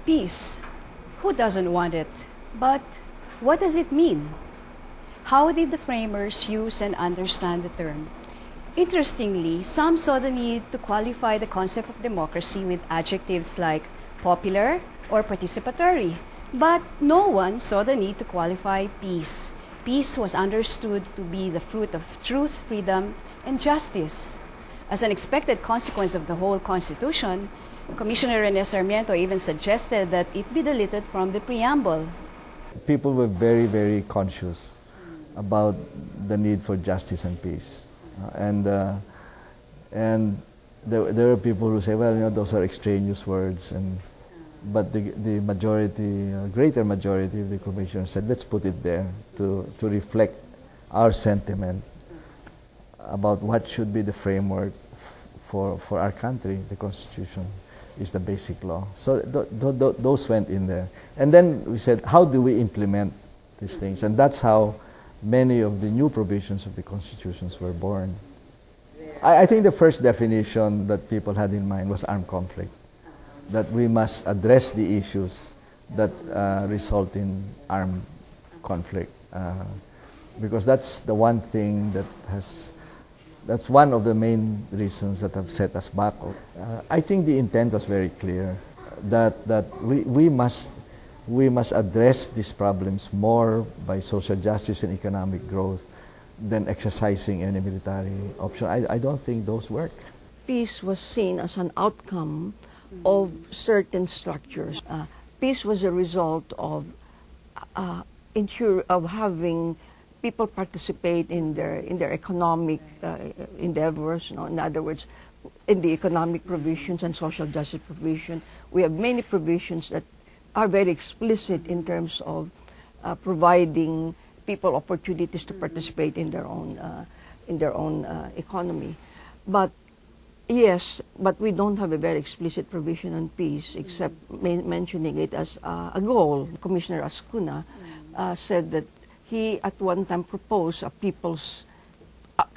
Peace. Who doesn't want it? But what does it mean? How did the framers use and understand the term? Interestingly, some saw the need to qualify the concept of democracy with adjectives like popular or participatory, but no one saw the need to qualify peace. Peace was understood to be the fruit of truth, freedom, and justice. As an expected consequence of the whole Constitution, Commissioner Rene Sarmiento even suggested that it be deleted from the preamble. People were very, very conscious about the need for justice and peace. And there are people who say, well, you know, those are extraneous words. But the majority, greater majority of the Commission said, let's put it there to reflect our sentiment about what should be the framework for our country. The Constitution is the basic law. So those went in there. And then we said, how do we implement these things? And that's how many of the new provisions of the Constitutions were born. I think the first definition that people had in mind was armed conflict, that we must address the issues that result in armed conflict, because that's the one thing that's one of the main reasons that have set us back. I think the intent was very clear, that we must address these problems more by social justice and economic growth than exercising any military option. I don't think those work. Peace was seen as an outcome of certain structures. Peace was a result of having people participate in their economic endeavors. You know, in other words, in the economic provisions and social justice provision, we have many provisions that are very explicit in terms of providing people opportunities to participate in their own economy. But yes, but we don't have a very explicit provision on peace, except mentioning it as a goal. Commissioner Ascuna said that he at one time proposed a people's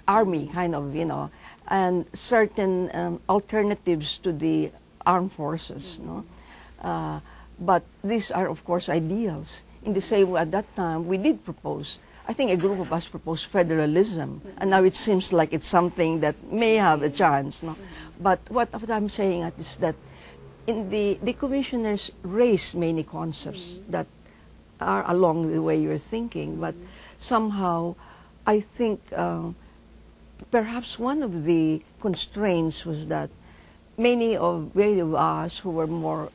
army, kind of, you know, and certain alternatives to the armed forces. You know? But these are, of course, ideals. In the same way, at that time, we did propose, I think a group of us proposed federalism, and now it seems like it's something that may have a chance. No? But what I'm saying is that in the commissioners raised many concepts that are along the way you're thinking, but somehow I think perhaps one of the constraints was that many of us who were more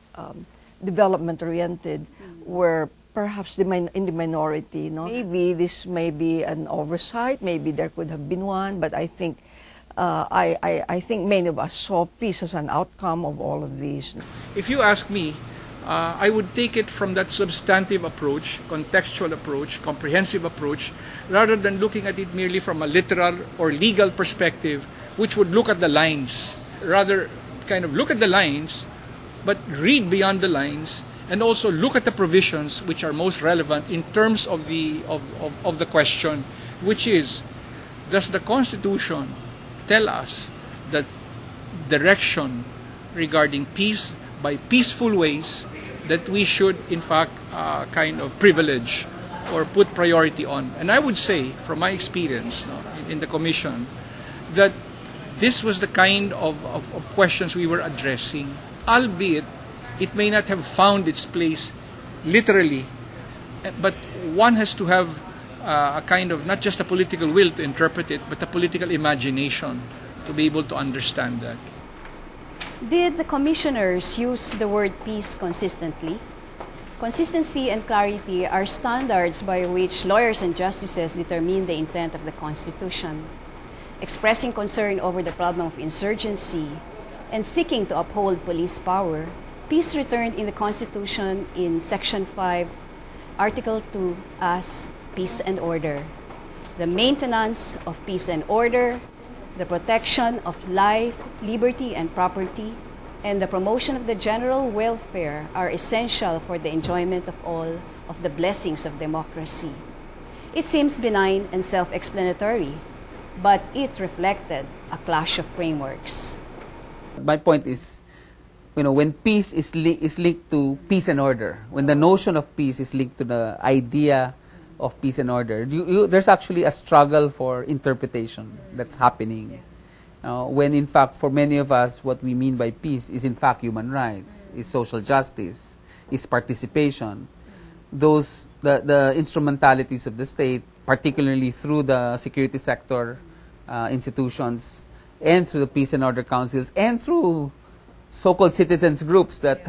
development-oriented were perhaps in the minority. You know? Maybe this may be an oversight, maybe there could have been one, but I think I think many of us saw peace as an outcome of all of these. If you ask me, I would take it from that substantive approach, contextual approach, comprehensive approach, rather than looking at it merely from a literal or legal perspective, which would look at the lines. Rather, kind of look at the lines, but read beyond the lines, and also look at the provisions which are most relevant in terms of the question, which is, does the Constitution tell us that direction regarding peace by peaceful ways that we should in fact kind of privilege or put priority on? And I would say, from my experience in the Commission, that this was the kind of questions we were addressing, albeit it may not have found its place literally, but one has to have a kind of not just a political will to interpret it, but a political imagination to be able to understand that. Did the commissioners use the word peace consistently? Consistency and clarity are standards by which lawyers and justices determine the intent of the Constitution. Expressing concern over the problem of insurgency and seeking to uphold police power, peace returned in the Constitution in Section 5, Article 2 as peace and order. The maintenance of peace and order, the protection of life, liberty, and property, and the promotion of the general welfare are essential for the enjoyment of all of the blessings of democracy. It seems benign and self-explanatory, but it reflected a clash of frameworks. My point is, when peace is linked to peace and order, when the notion of peace is linked to the idea of peace and order, there's actually a struggle for interpretation that's happening. When in fact, for many of us, what we mean by peace is in fact human rights, is social justice, is participation. The instrumentalities of the state, particularly through the security sector institutions, and through the peace and order councils, and through so-called citizens groups that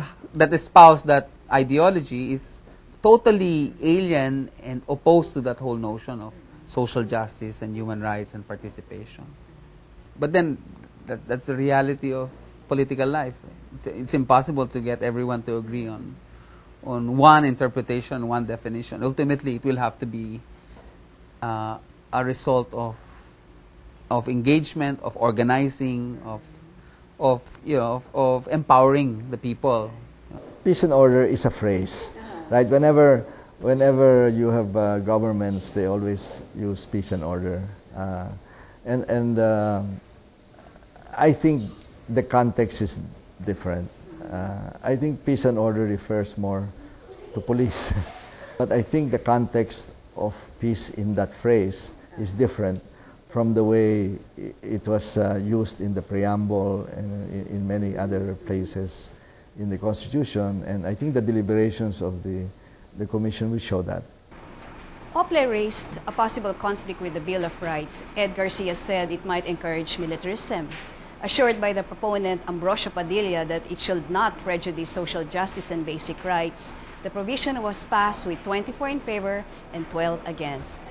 espouse that ideology, is totally alien and opposed to that whole notion of social justice and human rights and participation. But then, that's the reality of political life. It's impossible to get everyone to agree on one interpretation, one definition. Ultimately, it will have to be a result of engagement, of organizing, of empowering the people. Peace and order is a phrase, right? Whenever you have governments, they always use peace and order, and I think the context is different. I think peace and order refers more to police, but I think the context of peace in that phrase is different from the way it was used in the preamble and in many other places in the Constitution, and I think the deliberations of the Commission will show that. Ople raised a possible conflict with the Bill of Rights. Ed Garcia said it might encourage militarism. Assured by the proponent Ambrosio Padilla that it should not prejudice social justice and basic rights, the provision was passed with 24 in favor and 12 against.